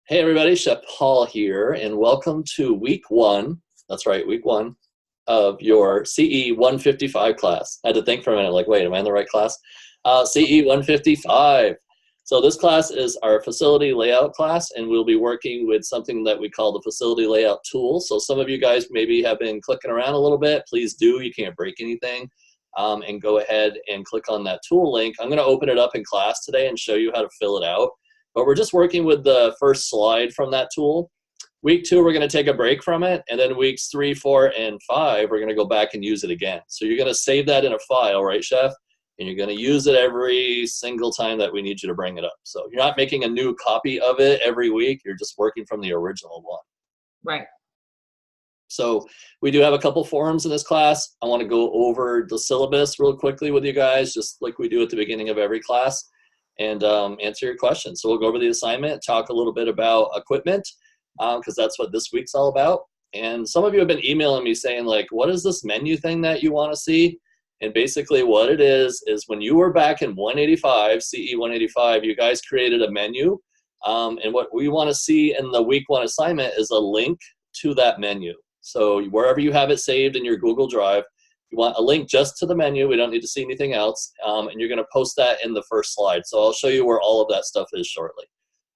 Hey everybody, Chef Paul here, and welcome to week one. That's right, week one of your CE155 class. I had to think for a minute, like, wait, am I in the right class? CE155. So this class is our facility layout class, and we'll be working with something that we call the facility layout tool. So some of you guys maybe have been clicking around a little bit. Please do, you can't break anything. And go ahead and click on that tool link. I'm gonna open it up in class today and show you how to fill it out. But we're just working with the first slide from that tool. Week two, we're gonna take a break from it, and then weeks 3, 4, and 5, we're gonna go back and use it again. So you're gonna save that in a file, right, Chef? And you're gonna use it every single time that we need you to bring it up. So you're not making a new copy of it every week, you're just working from the original one. Right. So we do have a couple forums in this class. I wanna go over the syllabus real quickly with you guys, just like we do at the beginning of every class, and answer your questions. So we'll go over the assignment, talk a little bit about equipment, because that's what this week's all about. And some of you have been emailing me saying, like, what is this menu thing that you want to see? And basically what it is when you were back in 185, CE 185, you guys created a menu. And what we want to see in the week one assignment is a link to that menu. So wherever you have it saved in your Google Drive, you want a link just to the menu. We don't need to see anything else. And you're going to post that in the first slide. So I'll show you where all of that stuff is shortly.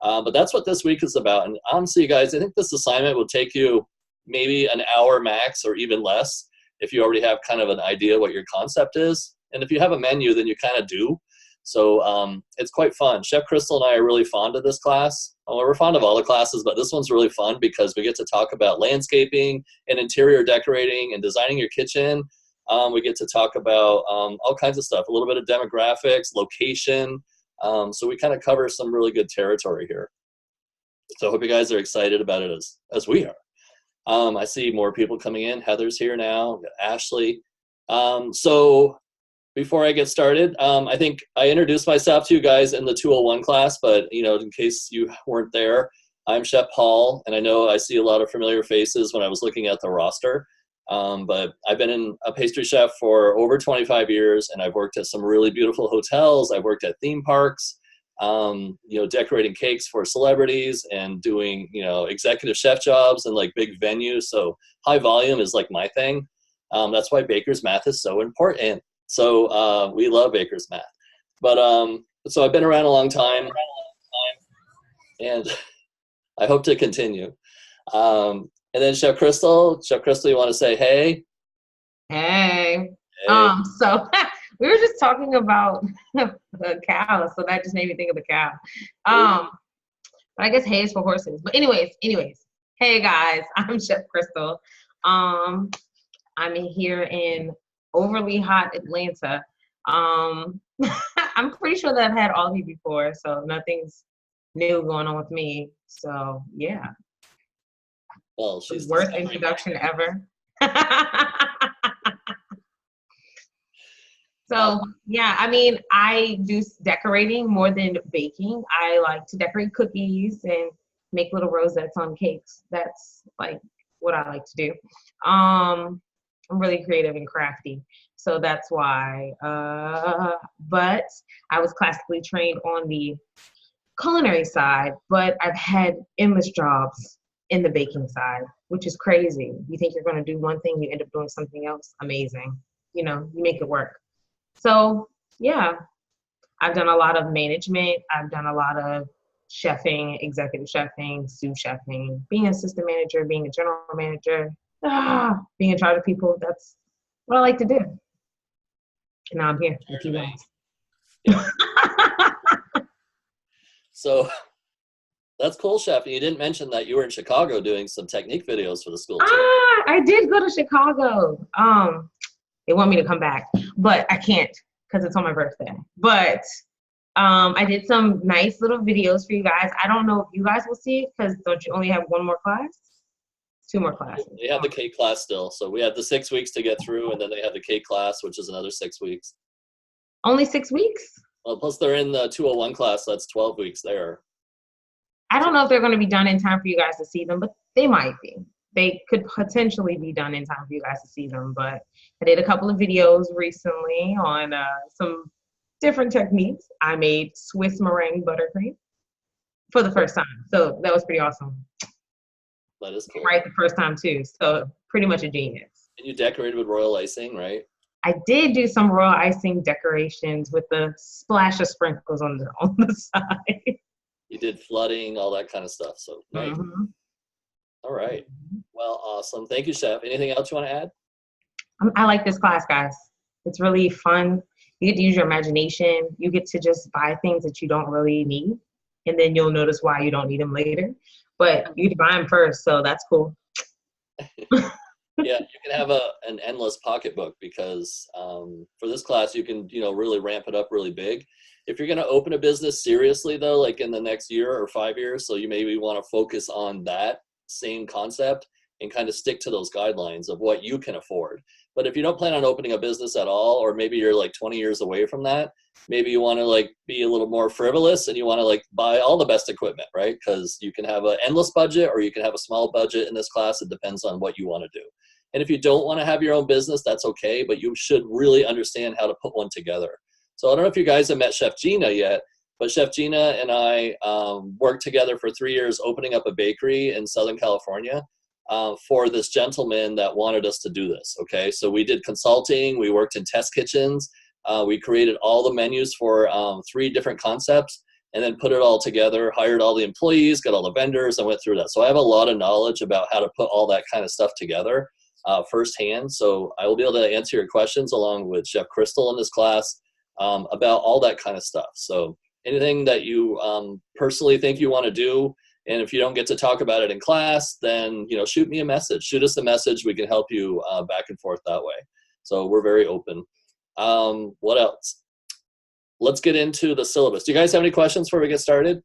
But that's what this week is about. And honestly, guys, I think this assignment will take you maybe an hour max or even less if you already have kind of an idea what your concept is. And if you have a menu, then you kind of do. So it's quite fun. Chef Crystal and I are really fond of this class. Well, we're fond of all the classes, but this one's really fun because we get to talk about landscaping and interior decorating and designing your kitchen. We get to talk about all kinds of stuff, a little bit of demographics, location. So we kind of cover some really good territory here. So I hope you guys are excited about it as we are. I see more people coming in. Heather's here now, Ashley. So before I get started, I think I introduced myself to you guys in the 201 class, but in case you weren't there, I'm Chef Paul, and I know I see a lot of familiar faces when I was looking at the roster. But I've been a pastry chef for over 25 years, and I've worked at some really beautiful hotels. I've worked at theme parks, decorating cakes for celebrities and doing, executive chef jobs and like big venues. So high volume is like my thing. That's why baker's math is so important. So we love baker's math. But so I've been around a long time, and I hope to continue. And then Chef Crystal, you want to say hey? Hey. So we were just talking about the cow, so that just made me think of the cow. But I guess hay is for horses. But anyways, hey guys, I'm Chef Crystal. I'm here in overly hot Atlanta. I'm pretty sure that I've had all of you before, so nothing's new going on with me. So yeah. Well, she's the worst introduction ever. So yeah, I mean, I do decorating more than baking. I like to decorate cookies and make little rosettes on cakes. That's like what I like to do. I'm really creative and crafty, so that's why. But I was classically trained on the culinary side, but I've had endless jobs in the baking side, which is crazy. You think you're going to do one thing, you end up doing something else amazing. You make it work. So yeah, I've done a lot of management. I've done a lot of chefing, executive chefing, sous chefing, being an assistant manager, being a general manager, being in charge of people. That's what I like to do. And now I'm here with you guys. Yeah. So that's cool, Chef. And you didn't mention that you were in Chicago doing some technique videos for the school too. I did go to Chicago. They want me to come back, but I can't because it's on my birthday. But I did some nice little videos for you guys. I don't know if you guys will see it because don't you only have one more class? 2 more classes. They have the K class still. So we have the 6 weeks to get through, and then they have the K class, which is another 6 weeks. Only 6 weeks? Well, plus they're in the 201 class, so that's 12 weeks there. I don't know if they're going to be done in time for you guys to see them, but they might be. They could potentially be done in time for you guys to see them. But I did a couple of videos recently on some different techniques. I made Swiss meringue buttercream. for the first time. So that was pretty awesome. That is cool. Right the first time too. So pretty much a genius. And you decorated with royal icing, right? I did do some royal icing decorations with a splash of sprinkles on the side. You did flooding, all that kind of stuff. So nice. Mm-hmm. All right. Well, awesome. Thank you, Chef. Anything else you want to add? I like this class, guys. It's really fun. You get to use your imagination. You get to just buy things that you don't really need, and then you'll notice why you don't need them later. But you buy them first, so that's cool. Yeah, you can have an endless pocketbook because for this class, you can really ramp it up really big. If you're going to open a business seriously, though, like in the next year or 5 years, so you maybe want to focus on that same concept and kind of stick to those guidelines of what you can afford. But if you don't plan on opening a business at all, or maybe you're like 20 years away from that, maybe you want to like be a little more frivolous and you want to like buy all the best equipment, right? Because you can have an endless budget or you can have a small budget in this class. It depends on what you want to do. And if you don't want to have your own business, that's okay, but you should really understand how to put one together. So I don't know if you guys have met Chef Gina yet, but Chef Gina and I worked together for 3 years opening up a bakery in Southern California for this gentleman that wanted us to do this, okay? So we did consulting, we worked in test kitchens, we created all the menus for 3 different concepts, and then put it all together, hired all the employees, got all the vendors, and went through that. So I have a lot of knowledge about how to put all that kind of stuff together firsthand. So I will be able to answer your questions along with Chef Crystal in this class about all that kind of stuff. So anything that you personally think you want to do, and if you don't get to talk about it in class, then shoot me a message. Shoot us a message. We can help you back and forth that way. So we're very open. What else? Let's get into the syllabus. Do you guys have any questions before we get started?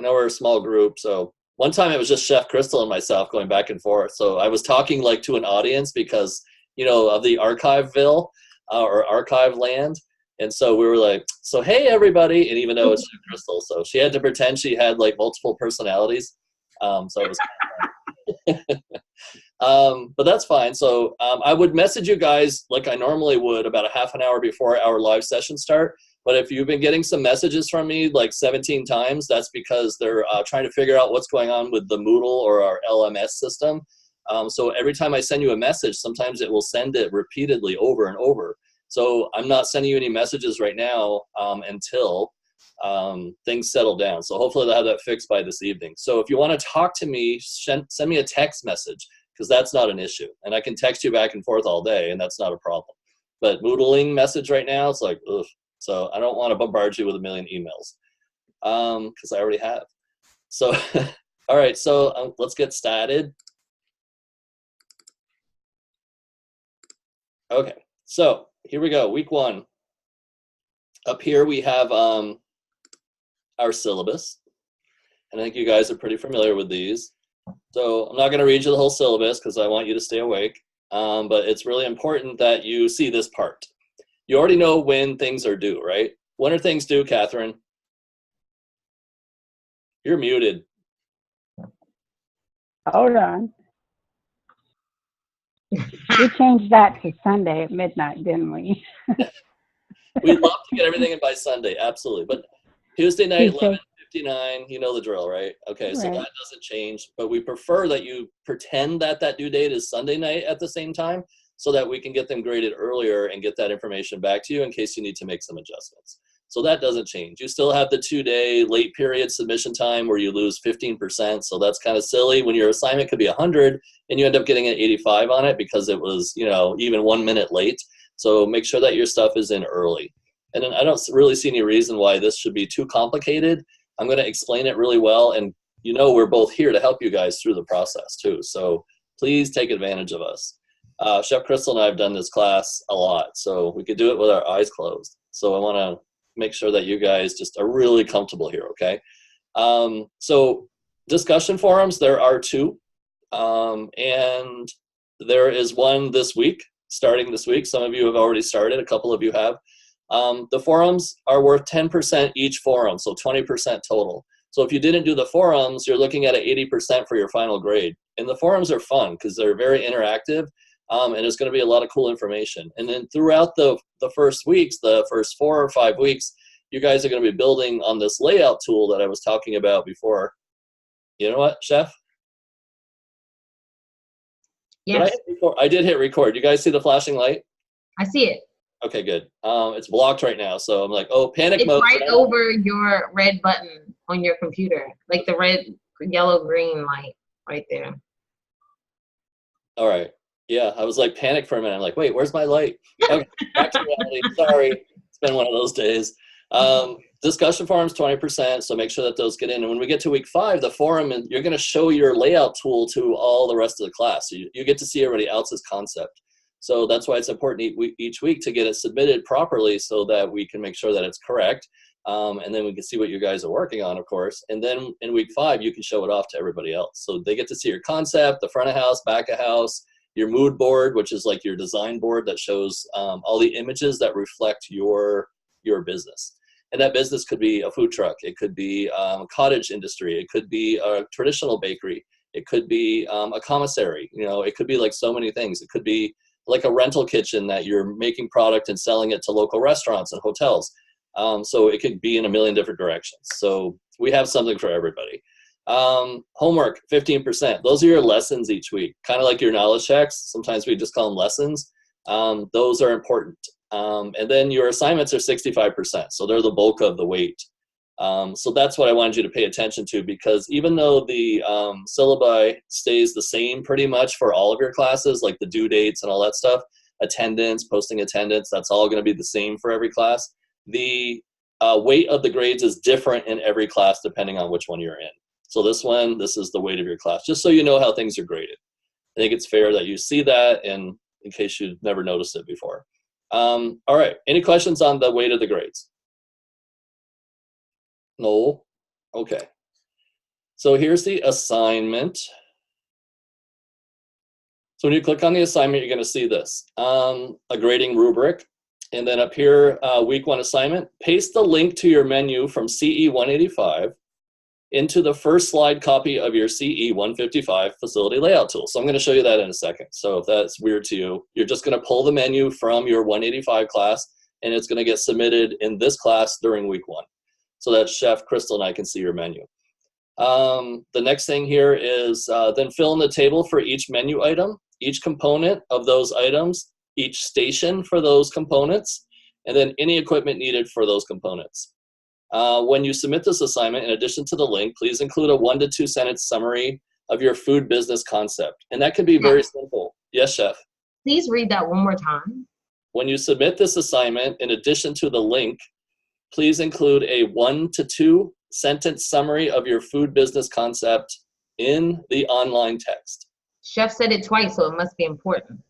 I know we're a small group, so one time it was just Chef Crystal and myself going back and forth. So I was talking like to an audience because, of the Archiveville or archive land. And so we were like, so hey, everybody. And even though it's Chef Crystal, so she had to pretend she had like multiple personalities. So it was but that's fine. So I would message you guys like I normally would about a half an hour before our live session start. But if you've been getting some messages from me like 17 times, that's because they're trying to figure out what's going on with the Moodle or our LMS system. So every time I send you a message, sometimes it will send it repeatedly over and over. So I'm not sending you any messages right now until things settle down. So hopefully they'll have that fixed by this evening. So if you want to talk to me, send me a text message because that's not an issue. And I can text you back and forth all day and that's not a problem. But Moodling message right now, it's like, ugh. So I don't want to bombard you with a million emails because I already have. So, all right, so let's get started. Okay, so here we go, week 1. Up here we have our syllabus. And I think you guys are pretty familiar with these. So I'm not going to read you the whole syllabus because I want you to stay awake. But it's really important that you see this part. You already know when things are due, right? When are things due, Catherine? You're muted. Hold on. We changed that to Sunday at midnight, didn't we? We'd love to get everything in by Sunday, absolutely. But Tuesday night, 11:59, you know the drill, right? Okay, so that doesn't change. But we prefer that you pretend that that due date is Sunday night at the same time, so that we can get them graded earlier and get that information back to you in case you need to make some adjustments. So that doesn't change. You still have the 2-day late period submission time where you lose 15%. So that's kind of silly when your assignment could be 100 and you end up getting an 85 on it because it was, even 1 minute late. So make sure that your stuff is in early. And then I don't really see any reason why this should be too complicated. I'm going to explain it really well. And we're both here to help you guys through the process too. So please take advantage of us. Chef Crystal and I have done this class a lot, so we could do it with our eyes closed. So I want to make sure that you guys just are really comfortable here, okay? So discussion forums, there are 2, and there is one this week, starting this week. Some of you have already started, a couple of you have. The forums are worth 10% each forum, so 20% total. So if you didn't do the forums, you're looking at an 80% for your final grade. And the forums are fun because they're very interactive. And it's going to be a lot of cool information. And then throughout the first weeks, the first 4 or 5 weeks, you guys are going to be building on this layout tool that I was talking about before. You know what, Chef? Yes. I did hit record. You guys see the flashing light? I see it. Okay, good. It's blocked right now, so I'm like, oh, panic It's mode. right over your red button on your computer, like the red, yellow, green light right there. All right. Yeah, I was like panicked for a minute. I'm like, wait, where's my light? Okay, back to reality. Sorry, it's been one of those days. Discussion forums, 20%, so make sure that those get in. And when we get to week 5, the forum, and you're going to show your layout tool to all the rest of the class. So you get to see everybody else's concept. So that's why it's important each week to get it submitted properly so that we can make sure that it's correct. And then we can see what you guys are working on, of course. And then in week 5, you can show it off to everybody else. So they get to see your concept, the front of house, back of house, your mood board, which is like your design board that shows all the images that reflect your business. And that business could be a food truck. It could be a cottage industry. It could be a traditional bakery. It could be a commissary. You know, it could be like so many things. It could be like a rental kitchen that you're making product and selling it to local restaurants and hotels. So it could be in a million different directions. So we have something for everybody. Homework, 15%. Those are your lessons each week, kind of like your knowledge checks. Sometimes we just call them lessons. Those are important. And then your assignments are 65%. So they're the bulk of the weight. So that's what I wanted you to pay attention to, because even though the syllabi stays the same pretty much for all of your classes, like the due dates and all that stuff, attendance, posting attendance, that's all going to be the same for every class. The weight of the grades is different in every class depending on which one you're in. So this is the weight of your class, just so you know how things are graded. I think it's fair that you see that, and in case you've never noticed it before. All right, any questions on the weight of the grades? No? Okay. So here's the assignment. So when you click on the assignment, you're going to see this, a grading rubric. And then up here, week 1 assignment, paste the link to your menu from CE155 into the first slide copy of your CE155 facility layout tool. So I'm going to show you that in a second. So if that's weird to you, you're just going to pull the menu from your 185 class, and it's going to get submitted in this class during week 1. So that Chef Crystal and I can see your menu. The next thing here is then fill in the table for each menu item, each component of those items, each station for those components, and then any equipment needed for those components. When you submit this assignment, in addition to the link, please include a 1 to 2 sentence summary of your food business concept. And that can be very simple. Yes, Chef? Please read that one more time. When you submit this assignment, in addition to the link, please include a 1 to 2 sentence summary of your food business concept in the online text. Chef said it twice, so it must be important.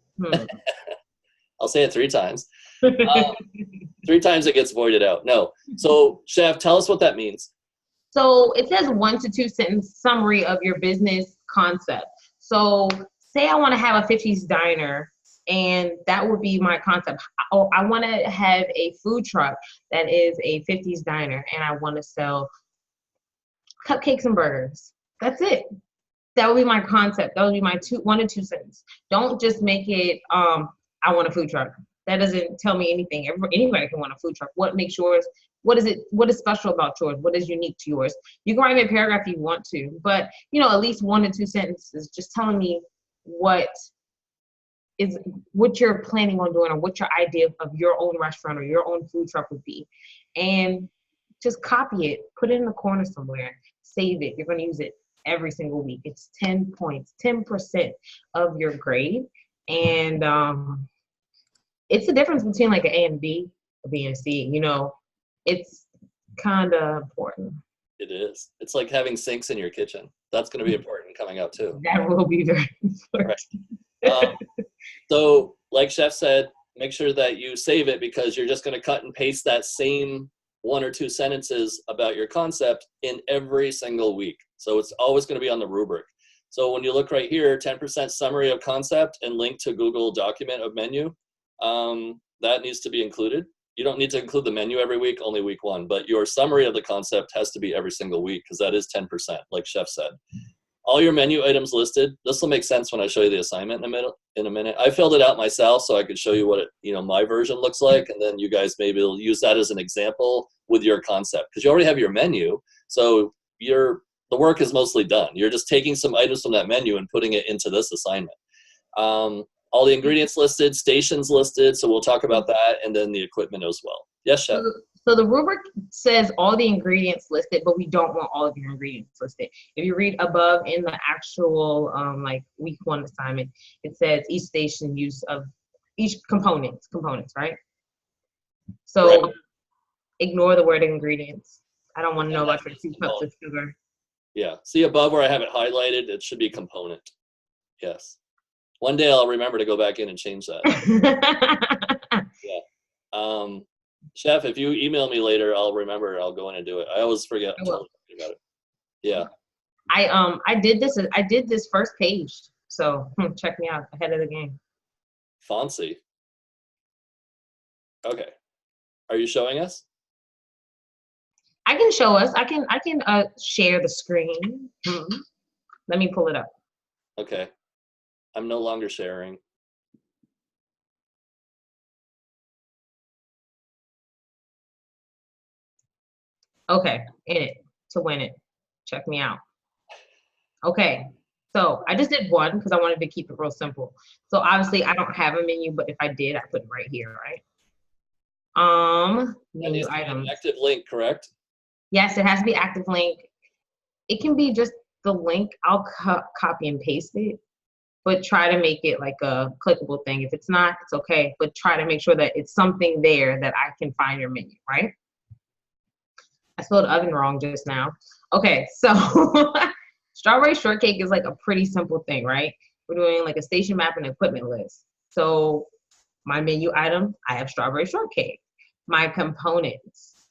I'll say it 3 times. 3 times it gets voided out. No. So, Chef, tell us what that means. So it says 1 to 2 sentence summary of your business concept. So say I want to have a 50s diner, and that would be my concept. Oh, I want to have a food truck that is a 50s diner, and I want to sell cupcakes and burgers. That's it. That would be my concept. That would be my 1 to 2 sentence. Don't just make it, I want a food truck. That doesn't tell me anything. Anybody can want a food truck. What makes yours? What is special about yours? What is unique to yours? You can write me a paragraph if you want to, but at least 1 to 2 sentences just telling me what you're planning on doing, or what your idea of your own restaurant or your own food truck would be. And just copy it, put it in the corner somewhere, save it. You're going to use it every single week. It's 10 points, 10% of your grade. And it's the difference between like an A and B, a B and a C. It's kind of important. It is. It's like having sinks in your kitchen. That's going to be important coming up too. That will be very important. Right. So like Chef said, make sure that you save it, because you're just going to cut and paste that same 1 or 2 sentences about your concept in every single week. So it's always going to be on the rubric. So when you look right here, 10% summary of concept and link to Google document of menu, that needs to be included. You don't need to include the menu every week, only week 1, but your summary of the concept has to be every single week, because that is 10%, like Chef said. all your menu items listed. This will make sense when I show you the assignment in a minute. I filled it out myself so I could show you what it, my version looks like, and then you guys maybe will use that as an example with your concept, because you already have your menu. So the work is mostly done. You're just taking some items from that menu and putting it into this assignment. All the ingredients listed, stations listed, so we'll talk about that, and then the equipment as well. Yes, Chef? So the rubric says all the ingredients listed, but we don't want all of your ingredients listed. If you read above in the actual like week 1 assignment, it says each station use of each components, right? So Right. Ignore the word ingredients. I don't want to know about your 2 cups of sugar. Yeah, see above where I have it highlighted, it should be component. Yes. One day I'll remember to go back in and change that. Yeah. Chef, if you email me later, I'll remember. I'll go in and do it. I always forget about it. Yeah. I did this first page, so check me out ahead of the game. Fancy. Okay. Are you showing us? I can show us. I can share the screen. Let me pull it up. Okay. I'm no longer sharing. Okay, in it to win it. Check me out. Okay, so I just did one because I wanted to keep it real simple. So obviously I don't have a menu, but if I did, I put it right here, right? Menu items. Active link, correct? Yes, it has to be active link. It can be just the link. I'll copy and paste it, but try to make it like a clickable thing. If it's not, it's okay, but try to make sure that it's something there that I can find your menu, right? I spelled oven wrong just now. Okay, so strawberry shortcake is like a pretty simple thing, right? We're doing like a station map and equipment list. So my menu item, I have strawberry shortcake. My components,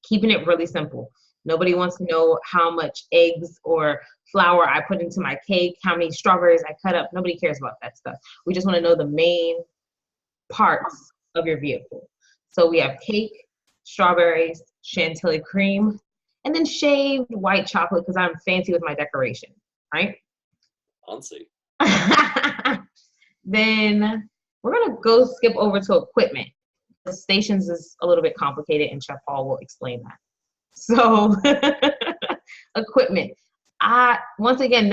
keeping it really simple. Nobody wants to know how much eggs or flour I put into my cake, how many strawberries I cut up. Nobody cares about that stuff. We just want to know the main parts of your vehicle. So we have cake, strawberries, chantilly cream, and then shaved white chocolate because I'm fancy with my decoration, right? Fancy. Then we're gonna go skip over to equipment. The stations is a little bit complicated, and Chef Paul will explain that. So equipment. Once again,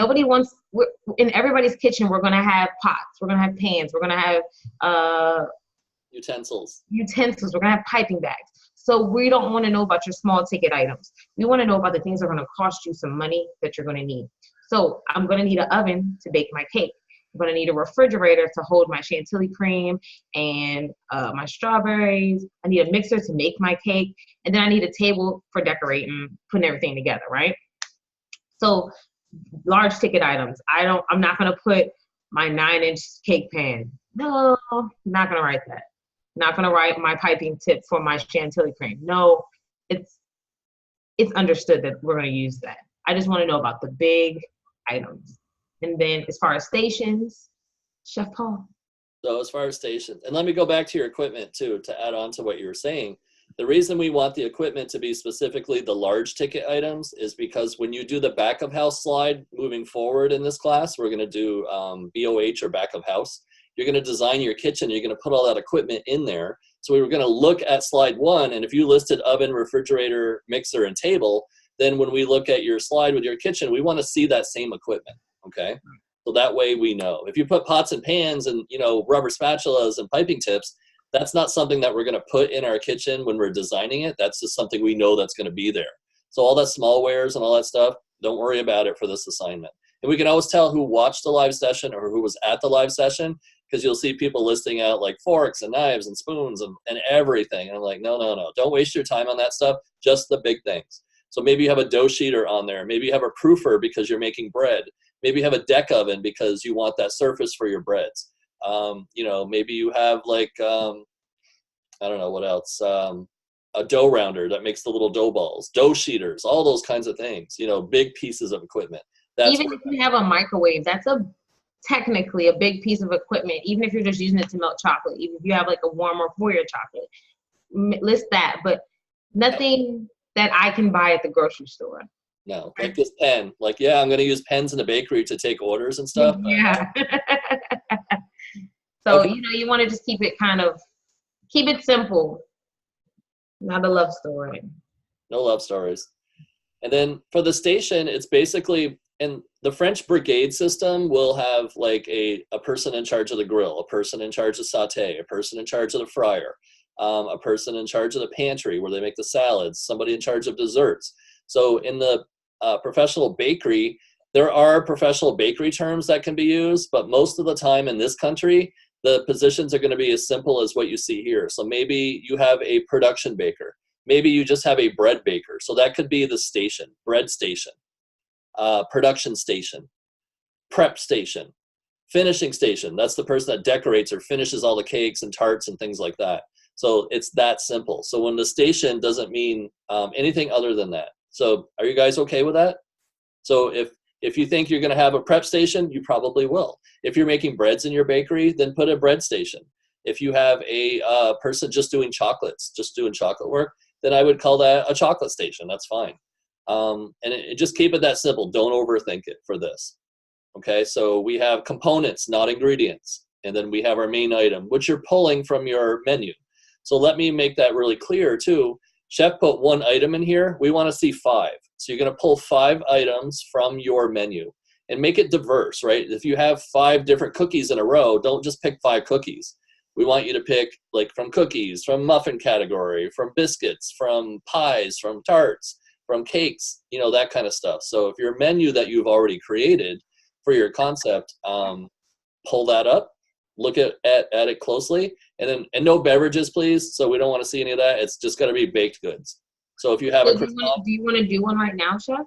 in everybody's kitchen, we're gonna have pots, we're gonna have pans, we're gonna have utensils, we're gonna have piping bags. So we don't want to know about your small ticket items. We want to know about the things that are going to cost you some money that you're going to need. So I'm going to need an oven to bake my cake. I'm going to need a refrigerator to hold my chantilly cream and my strawberries. I need a mixer to make my cake. And then I need a table for decorating, putting everything together, right? So large ticket items. I'm not going to put my 9-inch cake pan. No, I'm not going to write that. Not going to write my piping tip for my chantilly cream. No, it's understood that we're going to use that. I just want to know about the big items. And then as far as stations, Chef Paul. So as far as stations, and let me go back to your equipment too, to add on to what you were saying. The reason we want the equipment to be specifically the large ticket items is because when you do the back of house slide moving forward in this class, we're going to do BOH or back of house. You're going to design your kitchen. You're going to put all that equipment in there. So we were going to look at slide 1, and if you listed oven, refrigerator, mixer, and table, then when we look at your slide with your kitchen, we want to see that same equipment, okay? So that way we know. If you put pots and pans and, rubber spatulas and piping tips, that's not something that we're going to put in our kitchen when we're designing it. That's just something we know that's going to be there. So all that small wares and all that stuff, don't worry about it for this assignment. And we can always tell who watched the live session or who was at the live session, because you'll see people listing out like forks and knives and spoons and everything. And I'm like, no. Don't waste your time on that stuff, just the big things. So maybe you have a dough sheeter on there. Maybe you have a proofer because you're making bread. Maybe you have a deck oven because you want that surface for your breads. Maybe you have like, I don't know what else, a dough rounder that makes the little dough balls, dough sheeters, all those kinds of things, big pieces of equipment. Even if you have a microwave, that's technically a big piece of equipment, even if you're just using it to melt chocolate, even if you have like a warmer for your chocolate, list that, but nothing that I can buy at the grocery store. No, like this pen. Like, yeah, I'm going to use pens in the bakery to take orders and stuff. Yeah. So, Okay. you want to just keep it simple, not a love story. No love stories. And then for the station, it's basically, and the French brigade system will have like a person in charge of the grill, a person in charge of saute, a person in charge of the fryer, a person in charge of the pantry where they make the salads, somebody in charge of desserts. So in the professional bakery, there are professional bakery terms that can be used, but most of the time in this country, the positions are going to be as simple as what you see here. So maybe you have a production baker. Maybe you just have a bread baker. So that could be the station, bread station, production station, prep station, finishing station. That's the person that decorates or finishes all the cakes and tarts and things like that. So it's that simple. So when the station doesn't mean anything other than that. So are you guys okay with that? So if you think you're going to have a prep station, you probably will. If you're making breads in your bakery, then put a bread station. If you have a person just doing chocolates, just doing chocolate work, then I would call that a chocolate station. That's fine. And just keep it that simple. Don't overthink it for this. Okay, so we have components, not ingredients. And then we have our main item, which you're pulling from your menu. So let me make that really clear too. Chef put one item in here. We want to see 5. So you're going to pull 5 items from your menu and make it diverse, right? If you have 5 different cookies in a row, don't just pick 5 cookies. We want you to pick like from cookies, from muffin category, from biscuits, from pies, from tarts, from cakes, that kind of stuff. So if your menu that you've already created for your concept, pull that up, look at it closely, and no beverages, please. So we don't want to see any of that. It's just got to be baked goods. So if you have a croissant, do you want to do one right now, Chef?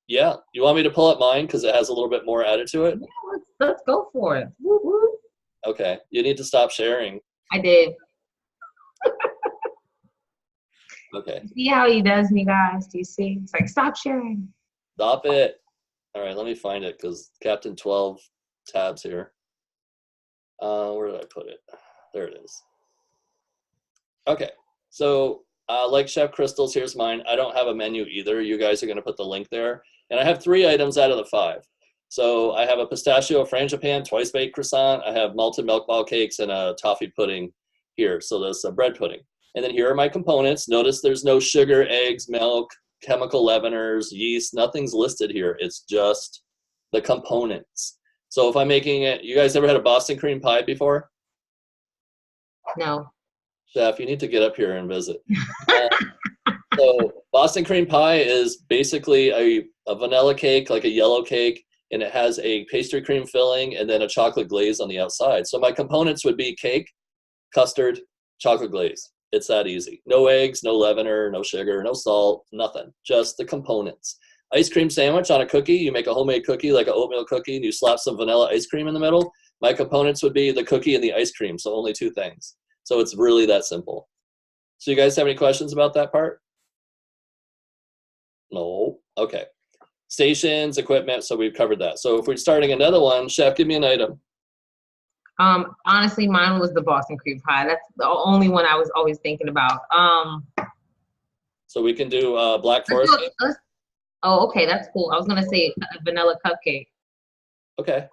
Yeah. You want me to pull up mine because it has a little bit more added to it? Yeah, let's go for it. Woo-hoo. Okay. You need to stop sharing. I did. Okay. See how he does me, guys? Do you see? It's like, stop sharing. Stop it. All right, let me find it because Captain 12 tabs here. Where did I put it? There it is. Okay, so like Chef Crystal's, here's mine. I don't have a menu either. You guys are going to put the link there. And I have 3 items out of the 5. So I have a pistachio frangipan, twice baked croissant. I have malted milk ball cakes and a toffee pudding here. So there's a bread pudding. And then here are my components. Notice there's no sugar, eggs, milk, chemical leaveners, yeast. Nothing's listed here. It's just the components. So if I'm making it, you guys ever had a Boston cream pie before? No. Chef, you need to get up here and visit. So Boston cream pie is basically a vanilla cake, like a yellow cake, and it has a pastry cream filling and then a chocolate glaze on the outside. So my components would be cake, custard, chocolate glaze. It's that easy. No eggs, no leavener, no sugar, no salt, nothing. Just the components. Ice cream sandwich on a cookie. You make a homemade cookie, like an oatmeal cookie, and you slap some vanilla ice cream in the middle. My components would be the cookie and the ice cream, so only 2 things. So it's really that simple. So you guys have any questions about that part? No? Okay. Stations, equipment, so we've covered that. So if we're starting another one, Chef, give me an item. Honestly, mine was the Boston cream pie. That's the only one I was always thinking about. So we can do Black Forest. Oh, okay, that's cool. I was gonna say a vanilla cupcake. Okay.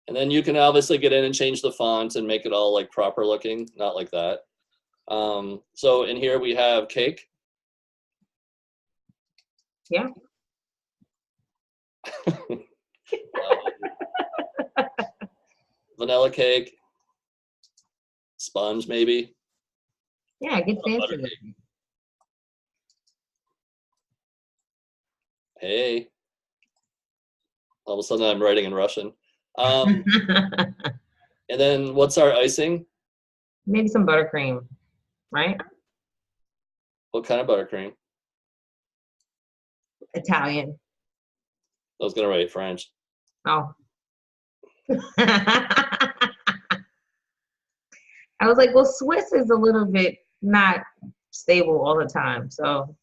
And then you can obviously get in and change the font and make it all like proper looking, not like that. So in here we have cake. Yeah. Vanilla cake. Sponge maybe. Yeah, get fancy with it. Hey. All of a sudden I'm writing in Russian. And then what's our icing? Maybe some buttercream, right? What kind of buttercream? Italian. I was gonna write French. Oh. I was like, well, Swiss is a little bit not stable all the time, so.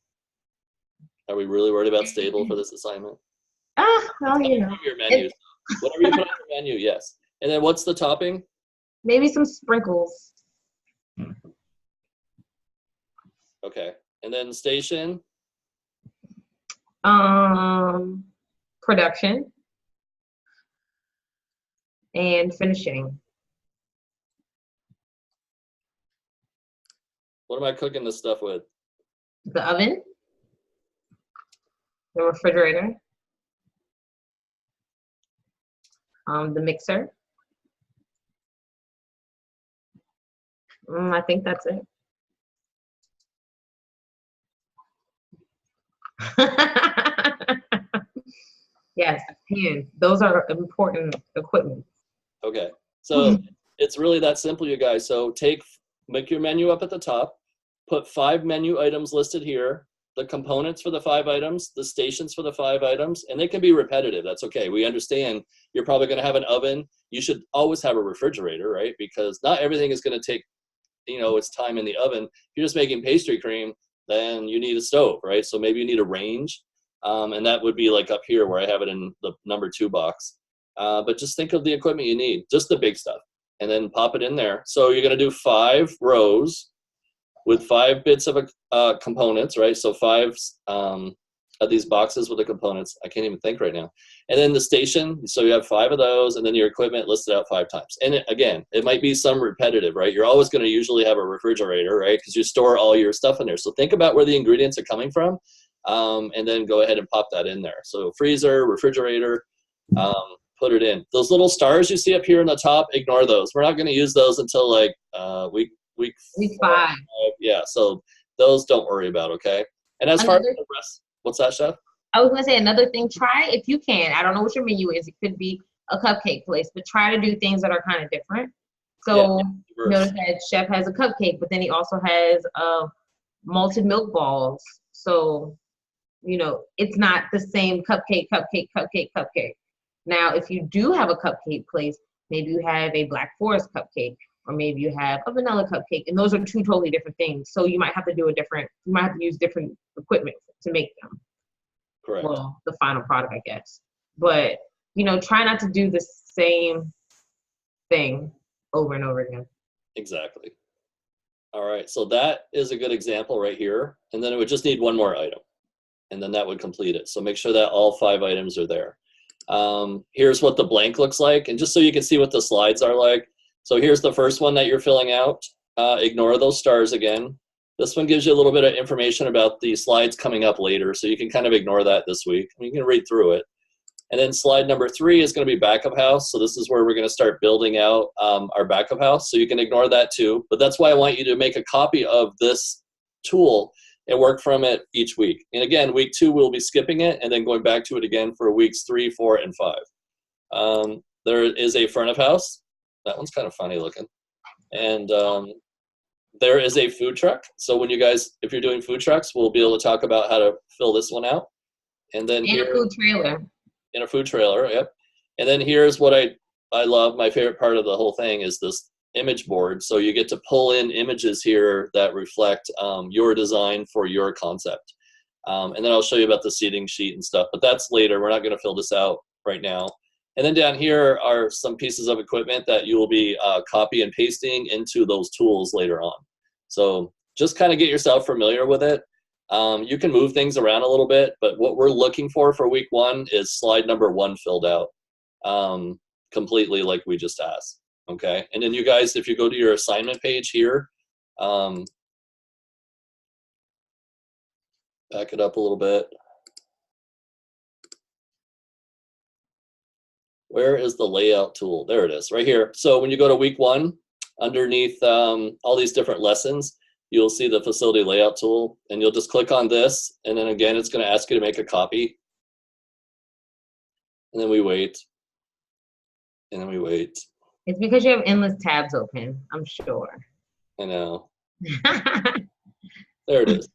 Are we really worried about stable for this assignment? Well, Your menu. Whatever you put on your menu, yes. And then what's the topping? Maybe some sprinkles. Okay. And then station? Production and finishing. What am I cooking this stuff with? The oven, the refrigerator, the mixer. I think that's it. Yes, pan. Those are important equipment. Okay. So it's really that simple, you guys. So make your menu up at the top, put 5 menu items listed here, the components for the 5 items, the stations for the 5 items, and they can be repetitive. That's okay. We understand you're probably going to have an oven. You should always have a refrigerator, right? Because not everything is going to take, its time in the oven. If you're just making pastry cream, then you need a stove, right? So maybe you need a range, and that would be like up here where I have it in the number 2 box. But just think of the equipment you need, just the big stuff, and then pop it in there. So you're going to do 5 rows with 5 bits of components, right? So 5 of these boxes with the components. I can't even think right now. And then the station, so you have 5 of those, and then your equipment listed out 5 times. And again, it might be some repetitive, right? You're always going to usually have a refrigerator, right? Because you store all your stuff in there. So think about where the ingredients are coming from, and then go ahead and pop that in there. So freezer, refrigerator, put it in. Those little stars you see up here in the top, ignore those. We're not going to use those until like week 5. Yeah, so those don't worry about, okay? And as far as the rest, what's that, Chef? I was gonna say another thing, try if you can. I don't know what your menu is. It could be a cupcake place, but try to do things that are kind of different. So notice that Chef has a cupcake, but then he also has malted milk balls. So, it's not the same cupcake. Now, if you do have a cupcake place, maybe you have a Black Forest cupcake, or maybe you have a vanilla cupcake, and those are 2 totally different things. So you might have to use different equipment to make them. Correct. Well, the final product, I guess. But, try not to do the same thing over and over again. Exactly. All right, so that is a good example right here. And then it would just need 1 more item, and then that would complete it. So make sure that all 5 items are there. Here's what the blank looks like, and just so you can see what the slides are like. So here's the first one that you're filling out. Ignore those stars again. This one gives you a little bit of information about the slides coming up later, so you can kind of ignore that this week. You can read through it. And then slide number 3 is going to be back of house. So this is where we're going to start building out our back of house. So you can ignore that too. But that's why I want you to make a copy of this tool and work from it each week. And again, week 2, we'll be skipping it and then going back to it again for weeks 3, 4, and 5. There is a front of house. That one's kind of funny looking. And there is a food truck. So when you guys, if you're doing food trucks, we'll be able to talk about how to fill this one out. And then a food trailer. In a food trailer, yep. And then here's what I love. My favorite part of the whole thing is this image board. So you get to pull in images here that reflect your design for your concept. And then I'll show you about the seating sheet and stuff, but that's later. We're not going to fill this out right now. And then down here are some pieces of equipment that you will be copy and pasting into those tools later on. So just kind of get yourself familiar with it. You can move things around a little bit, but what we're looking for week 1 is slide number 1 filled out completely like we just asked. Okay, and then you guys, if you go to your assignment page here, back it up a little bit. Where is the layout tool? There it is, right here. So when you go to week 1, underneath all these different lessons, you'll see the facility layout tool, and you'll just click on this, and then again, it's going to ask you to make a copy. And then we wait, and then we wait. It's because you have endless tabs open, I'm sure. I know. There it is.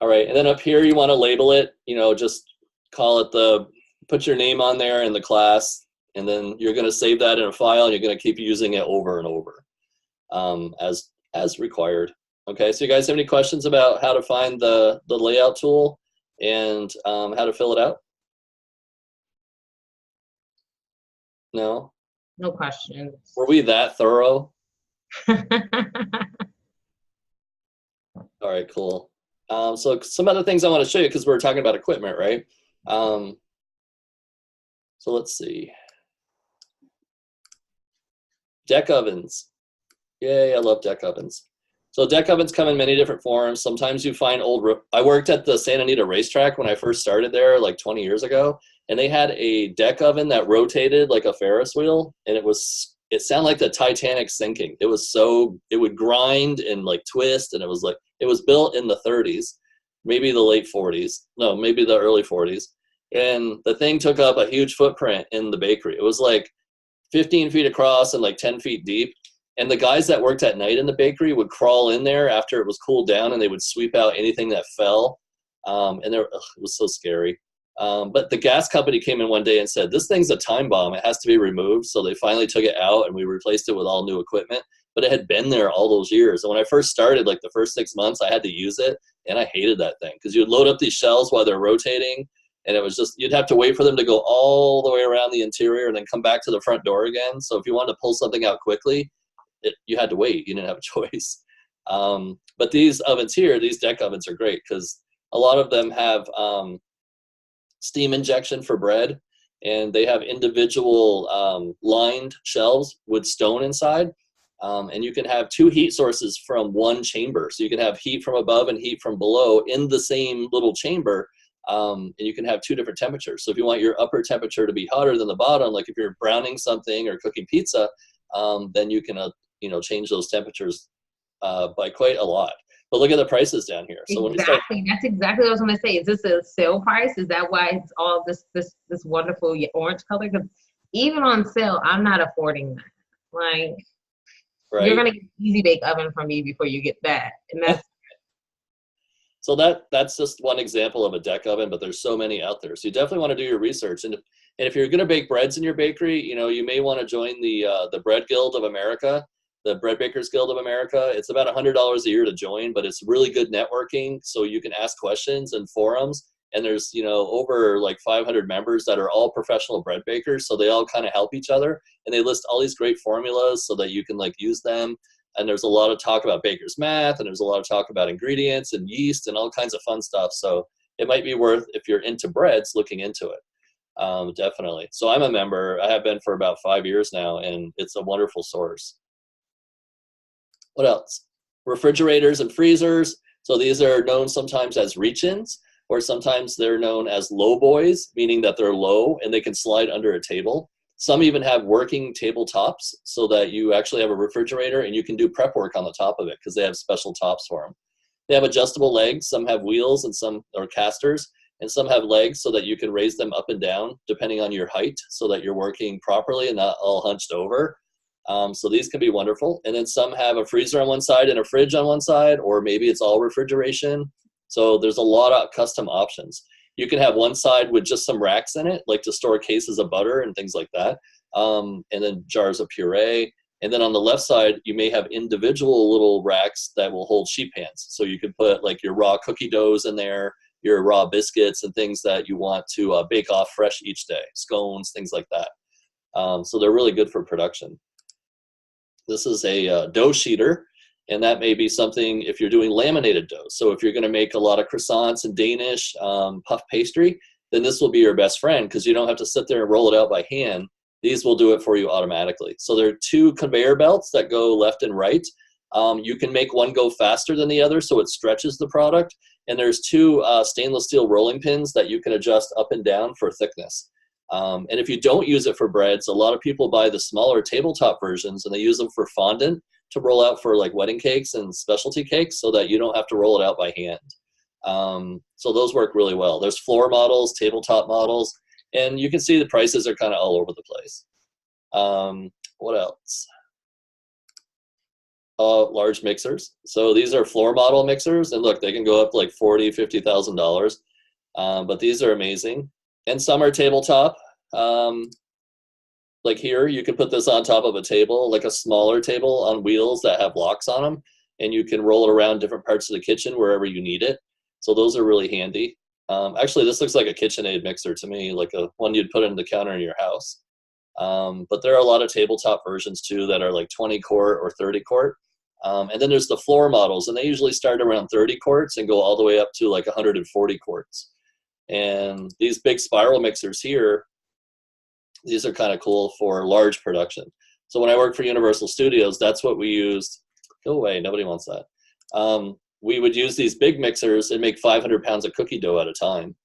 All right, and then up here, you want to label it, just call it put your name on there in the class, and then you're going to save that in a file, and you're going to keep using it over and over as required. Okay, so you guys have any questions about how to find the layout tool and how to fill it out? No? No questions. Were we that thorough? All right, cool. So some other things I want to show you, because we're talking about equipment, right? So let's see. Deck ovens. Yay, I love deck ovens. So deck ovens come in many different forms. Sometimes you find I worked at the Santa Anita racetrack when I first started there like 20 years ago, and they had a deck oven that rotated like a Ferris wheel, and it sounded like the Titanic sinking. It would grind and like twist, and it was built in the 30s, maybe the late 40s. No, maybe the early 40s. And the thing took up a huge footprint in the bakery. It was like 15 feet across and like 10 feet deep. And the guys that worked at night in the bakery would crawl in there after it was cooled down, and they would sweep out anything that fell. It was so scary. But the gas company came in one day and said, this thing's a time bomb. It has to be removed. So they finally took it out, and we replaced it with all new equipment. But it had been there all those years. And when I first started, like the first 6 months, I had to use it. And I hated that thing, because you'd load up these shells while they're rotating. And it was just, you'd have to wait for them to go all the way around the interior and then come back to the front door again. So if you wanted to pull something out quickly, you had to wait. You didn't have a choice. But these ovens here, these deck ovens are great, because a lot of them have steam injection for bread, and they have individual lined shelves with stone inside. And you can have 2 heat sources from one chamber. So you can have heat from above and heat from below in the same little chamber. And you can have 2 different temperatures. So if you want your upper temperature to be hotter than the bottom, like if you're browning something or cooking pizza, then you can change those temperatures by quite a lot. But look at the prices down here. So exactly, that's exactly what I was going to say. Is this a sale price? Is that why it's all this wonderful orange color? Because even on sale, I'm not affording that. Like, right. You're going to get an easy bake oven from me before you get that, and that's. So that's just one example of a deck oven, but there's so many out there. So you definitely want to do your research. And if you're going to bake breads in your bakery, you may want to join the Bread Guild of America, the Bread Bakers Guild of America. It's about $100 a year to join, but it's really good networking. So you can ask questions in forums, and there's over like 500 members that are all professional bread bakers. So they all kind of help each other, and they list all these great formulas so that you can like use them. And there's a lot of talk about baker's math, and there's a lot of talk about ingredients and yeast and all kinds of fun stuff. So it might be worth, if you're into breads, looking into it. Definitely. So I'm a member. I have been for about 5 years now, and it's a wonderful source. What else? Refrigerators and freezers. So these are known sometimes as reach-ins, or sometimes they're known as low boys, meaning that they're low and they can slide under a table. Some even have working tabletops, so that you actually have a refrigerator and you can do prep work on the top of it, because they have special tops for them. They have adjustable legs. Some have wheels, and some are casters, and some have legs so that you can raise them up and down depending on your height, so that you're working properly and not all hunched over. So these can be wonderful. And then some have a freezer on one side and a fridge on one side, or maybe it's all refrigeration. So there's a lot of custom options. You can have one side with just some racks in it, like to store cases of butter and things like that, and then jars of puree. And then on the left side, you may have individual little racks that will hold sheet pans. So you can put like your raw cookie doughs in there, your raw biscuits, and things that you want to bake off fresh each day, scones, things like that. So they're really good for production. This is a dough sheeter. And that may be something if you're doing laminated dough. So if you're going to make a lot of croissants and Danish puff pastry, then this will be your best friend, because you don't have to sit there and roll it out by hand. These will do it for you automatically. So there are 2 conveyor belts that go left and right. You can make one go faster than the other, so it stretches the product. And there's 2 stainless steel rolling pins that you can adjust up and down for thickness. And if you don't use it for breads, a lot of people buy the smaller tabletop versions, and they use them for fondant, to roll out for like wedding cakes and specialty cakes, so that you don't have to roll it out by hand. So those work really well. There's floor models, tabletop models, and you can see the prices are kind of all over the place. What else? Large mixers. So these are floor model mixers, and look, they can go up to like $40,000, $50,000. But these are amazing. And some are tabletop. Like here, you can put this on top of a table, like a smaller table on wheels that have locks on them, and you can roll it around different parts of the kitchen wherever you need it. So those are really handy. Actually, this looks like a KitchenAid mixer to me, like a one you'd put in the counter in your house. But there are a lot of tabletop versions too that are like 20 quart or 30 quart. And then there's the floor models, and they usually start around 30 quarts and go all the way up to like 140 quarts. And these big spiral mixers here, these are kind of cool for large production. So when I worked for Universal Studios, that's what we used. Go away, nobody wants that. We would use these big mixers and make 500 pounds of cookie dough at a time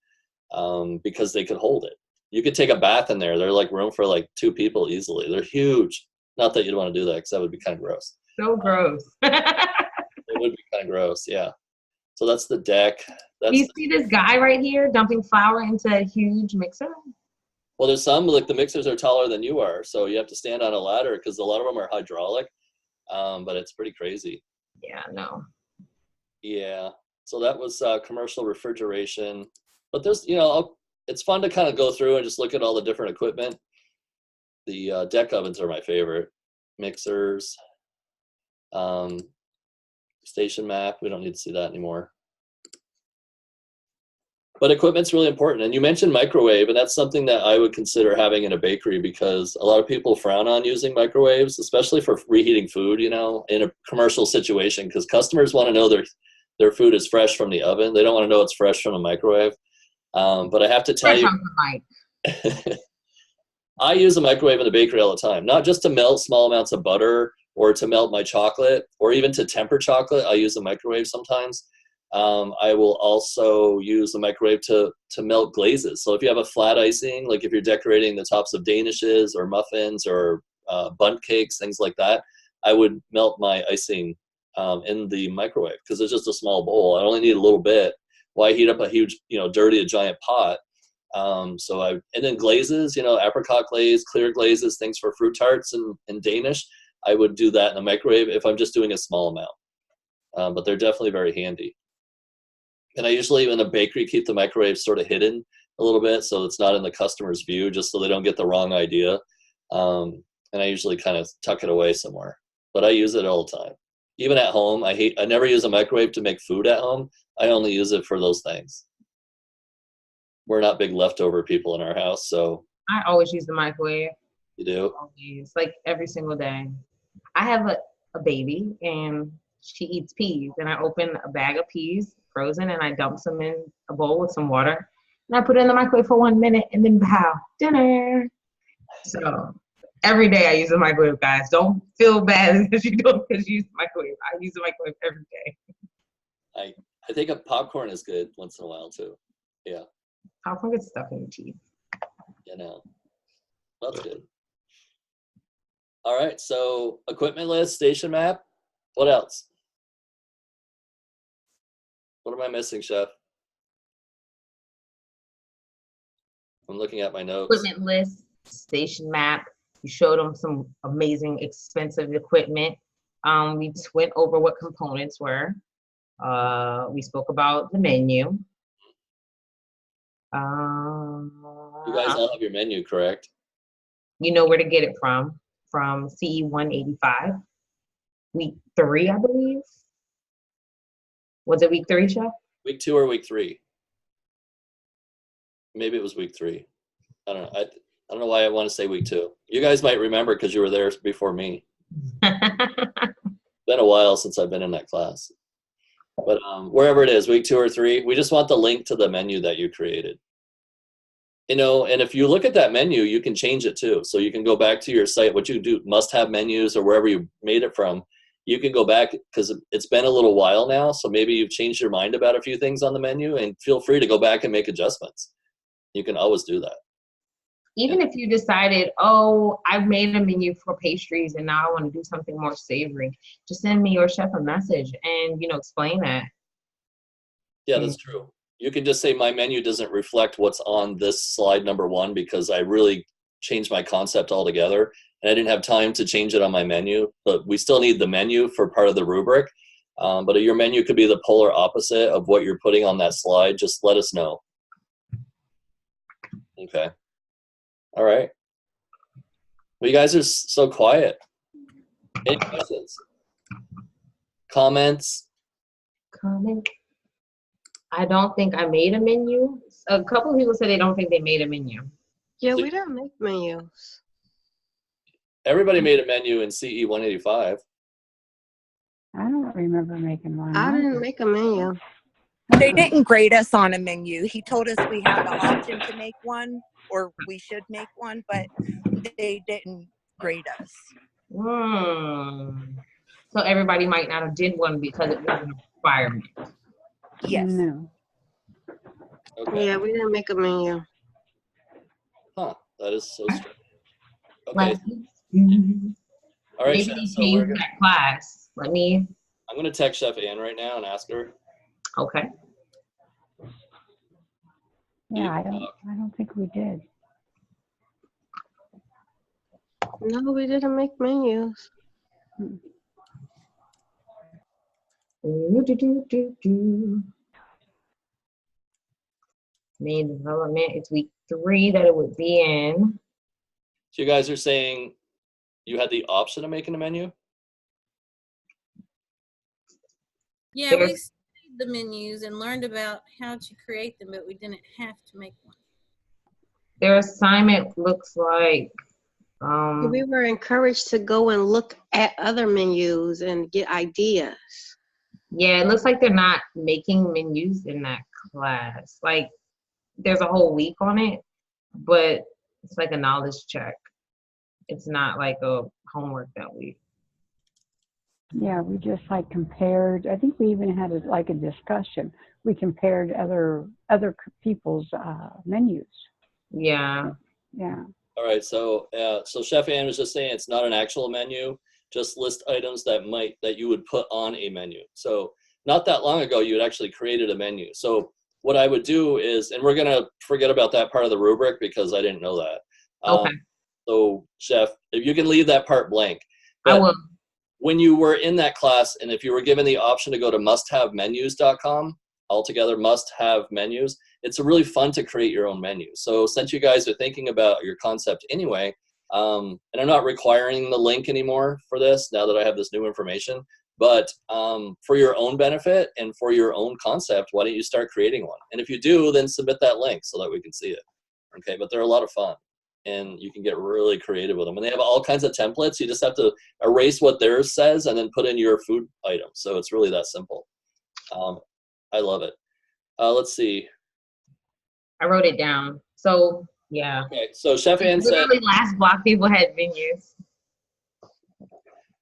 because they could hold it. You could take a bath in there. They're like room for like 2 people easily. They're huge. Not that you'd want to do that because that would be kind of gross. So gross. It would be kind of gross, yeah. So that's the deck. Do you see this guy right here dumping flour into a huge mixer? Well, there's some, like the mixers are taller than you are, so you have to stand on a ladder because a lot of them are hydraulic, but it's pretty crazy. Yeah, no. Yeah, so that was commercial refrigeration. But there's, it's fun to kind of go through and just look at all the different equipment. The deck ovens are my favorite. Mixers, station map, we don't need to see that anymore. But equipment's really important. And you mentioned microwave, and that's something that I would consider having in a bakery because a lot of people frown on using microwaves, especially for reheating food, in a commercial situation, because customers want to know their food is fresh from the oven. They don't want to know it's fresh from a microwave. But I have to tell you, I use a microwave in the bakery all the time, not just to melt small amounts of butter or to melt my chocolate or even to temper chocolate. I use a microwave sometimes. I will also use the microwave to melt glazes. So if you have a flat icing, like if you're decorating the tops of danishes or muffins or bundt cakes, things like that, I would melt my icing in the microwave because it's just a small bowl. I only need a little bit. Why heat up a huge, dirty a giant pot? And then glazes, apricot glaze, clear glazes, things for fruit tarts and Danish, I would do that in the microwave if I'm just doing a small amount. But they're definitely very handy. And I usually in a bakery keep the microwave sort of hidden a little bit so it's not in the customer's view, just so they don't get the wrong idea. And I usually kind of tuck it away somewhere. But I use it all the time. Even at home, I never use a microwave to make food at home. I only use it for those things. We're not big leftover people in our house, so. I always use the microwave. You do? Always, like every single day. I have a baby, and she eats peas, and I open a bag of peas, frozen, and I dump them in a bowl with some water, and I put it in the microwave for 1 minute, and then pow, dinner. So every day I use the microwave, guys. Don't feel bad if you don't use the microwave. I use the microwave every day. I think a popcorn is good once in a while too. Yeah. Popcorn gets stuck in your teeth. That's good. All right, so equipment list, station map. What else? What am I missing, Chef? I'm looking at my notes. Equipment list, station map. You showed them some amazing, expensive equipment. We just went over what components were. We spoke about the menu. You guys all have your menu, correct? You know where to get it from CE155. Week 3, I believe. Was it week 3, Chef? Week 2 or week 3? Maybe it was week 3. I don't know. I don't know why I want to say week 2. You guys might remember because you were there before me. Been a while since I've been in that class. But wherever it is, week 2 or 3, we just want the link to the menu that you created. And if you look at that menu, you can change it too. So you can go back to your site, what you do, must have menus or wherever you made it from. You can go back because it's been a little while now. So maybe you've changed your mind about a few things on the menu and feel free to go back and make adjustments. You can always do that. Even if you decided, oh, I've made a menu for pastries and now I want to do something more savory, just send me or Chef a message and, explain that. Yeah, that's true. You can just say my menu doesn't reflect what's on this slide number 1 because I really changed my concept altogether and I didn't have time to change it on my menu, but we still need the menu for part of the rubric. But your menu could be the polar opposite of what you're putting on that slide. Just let us know. Okay. All right. Well, you guys are so quiet. Any questions? Comments? I don't think I made a menu. A couple of people said they don't think they made a menu. Yeah, we don't make menus. Everybody made a menu in CE185. I don't remember making one. I either. didn't make a menu. They didn't grade us on a menu. He told us we have the option to make one, or we should make one, but they didn't grade us. So everybody might not have did one because it wasn't a requirement. Yes. No. Okay. Yeah, we didn't make a menu. Huh. That is so strange. Okay. Like, All right, maybe Chef. they So we're changed gonna, that class. I'm gonna text Chef Ann right now and ask her. okay. Yeah, I don't think we did. No, we didn't make menus. Main development, it's week 3 that it would be in. So you guys are saying you had the option of making a menu? Yeah, There's- we studied the menus and learned about how to create them, but we didn't have to make one. Their assignment looks like, We were encouraged to go and look at other menus and get ideas. yeah, it looks like they're not making menus in that class. Like, there's a whole week on it, but it's like a knowledge check. It's not like a homework that week. Yeah, we just like compared. I think we even had a discussion. We compared other people's menus. Yeah. Yeah. All right. So so Chef Ann was just saying it's not an actual menu. Just list items that you would put on a menu. So not that long ago, you had actually created a menu. So what I would do is, and we're gonna forget about that part of the rubric because I didn't know that. Okay. So Chef, if you can leave that part blank. I But will. when you were in that class, and if you were given the option to go to musthavemenus.com, altogether must have menus, it's really fun to create your own menu. So since you guys are thinking about your concept anyway, and I'm not requiring the link anymore for this now that I have this new information, but for your own benefit and for your own concept, why don't you start creating one? And if you do, then submit that link so that we can see it. Okay, but they're a lot of fun. And you can get really creative with them. And they have all kinds of templates. You just have to erase what theirs says and then put in your food items. So it's really that simple. I love it. Let's see. I wrote it down. So, yeah. Okay, so Chef Ann said, Literally last block people had menus.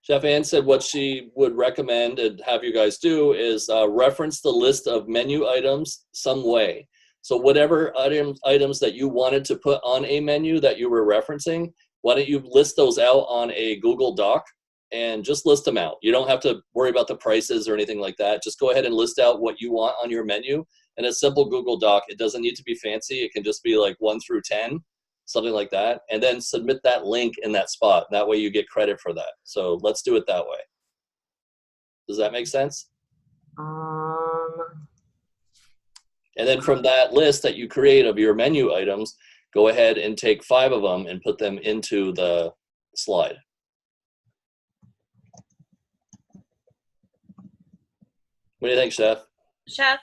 Chef Ann said what she would recommend and have you guys do is reference the list of menu items some way. So whatever items that you wanted to put on a menu that you were referencing, why don't you list those out on a Google Doc and just list them out. You don't have to worry about the prices or anything like that. Just go ahead and list out what you want on your menu in a simple Google Doc. It doesn't need to be fancy. It can just be like 1 through 10, something like that. And then submit that link in that spot. That way you get credit for that. So let's do it that way. Does that make sense? And then from that list that you create of your menu items, go ahead and take 5 of them and put them into the slide. What do you think, Chef? Chef,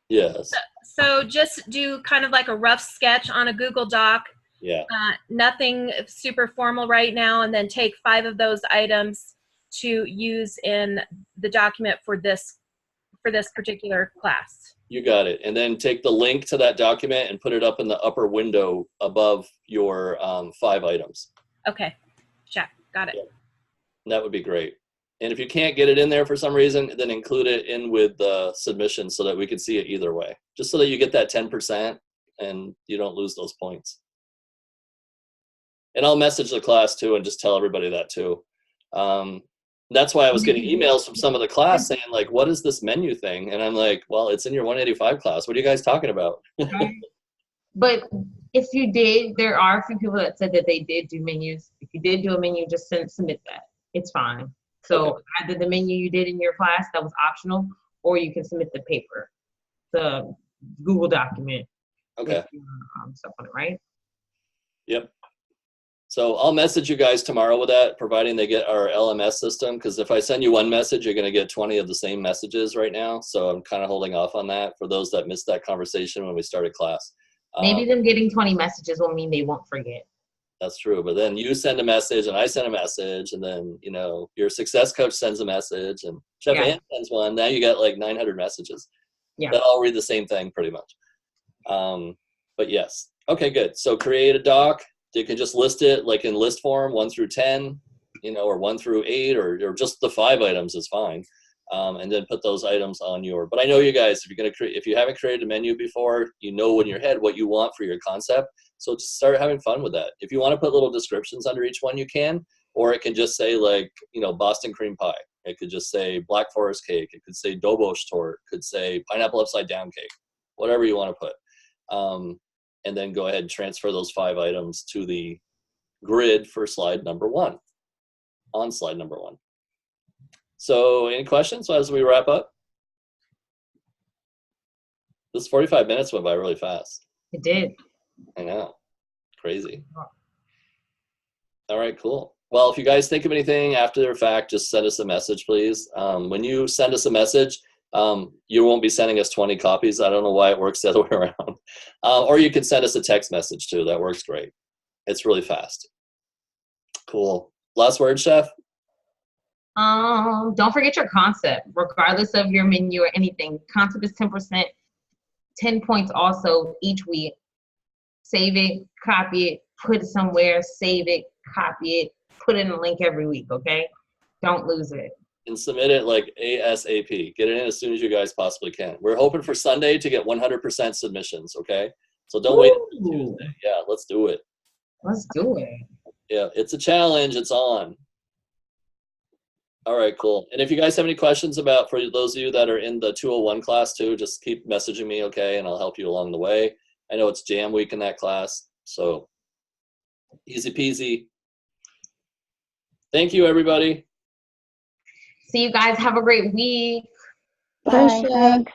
Yes. so just do kind of like a rough sketch on a Google Doc. Yeah. Nothing super formal right now, and then take 5 of those items to use in the document for this particular class. You got it. And then take the link to that document and put it up in the upper window above your 5 items. Okay, check, got it. Yeah. That would be great. And if you can't get it in there for some reason, then include it in with the submission so that we can see it either way. Just so that you get that 10% and you don't lose those points. And I'll message the class too and just tell everybody that too. That's why I was getting emails from some of the class saying like, what is this menu thing? And I'm like, well, it's in your 185 class. What are you guys talking about? But if you did, there are a few people that said that they did do menus. If you did do a menu, just submit that. It's fine. So either the menu you did in your class that was optional, or you can submit the paper, the Google document. Okay. With, stuff on it, right? Yep. So I'll message you guys tomorrow with that, providing they get our LMS system. Because if I send you one message, you're going to get 20 of the same messages right now. So I'm kind of holding off on that for those that missed that conversation when we started class. Maybe them getting 20 messages will mean they won't forget. That's true. But then you send a message and I send a message, and then, you know, your success coach sends a message and Chef Yeah. Ann sends one. Now you got like 900 messages. Yeah. That all read the same thing pretty much. But yes. Okay, good. So create a doc. You can just list it like in list form, 1 through 10, you know, or 1 through 8, or just the 5 items is fine. And then put those items on your, but I know you guys, if you haven't created a menu before, you know in your head what you want for your concept. So just start having fun with that. If you want to put little descriptions under each one, you can, or it can just say like, you know, Boston cream pie. It could just say Black Forest cake. It could say Dobosh tort. It could say pineapple upside down cake, whatever you want to put. And then go ahead and transfer those 5 items to the grid for slide number 1, on slide number 1. So any questions as we wrap up? This 45 minutes went by really fast. It did. I know. Crazy. All right, cool. Well, if you guys think of anything after the fact, just send us a message, please. When you send us a message, you won't be sending us 20 copies. I don't know why it works the other way around. Or you can send us a text message too. That works great. It's really fast. Cool. Last word, Chef? Don't forget your concept, regardless of your menu or anything. Concept is 10%, 10 points also each week. Save it, copy it, put it somewhere, save it, copy it, put it in a link every week, okay? Don't lose it. And submit it like ASAP. Get it in as soon as you guys possibly can. We're hoping for Sunday to get 100% submissions, okay? So don't wait until Tuesday. Yeah, let's do it. Let's do it. Yeah, it's a challenge. It's on. All right, cool. And if you guys have any questions about, for those of you that are in the 201 class too, just keep messaging me, okay? And I'll help you along the way. I know it's jam week in that class, so easy peasy. Thank you, everybody. See you guys. Have a great week. Bye. Chef. Thanks.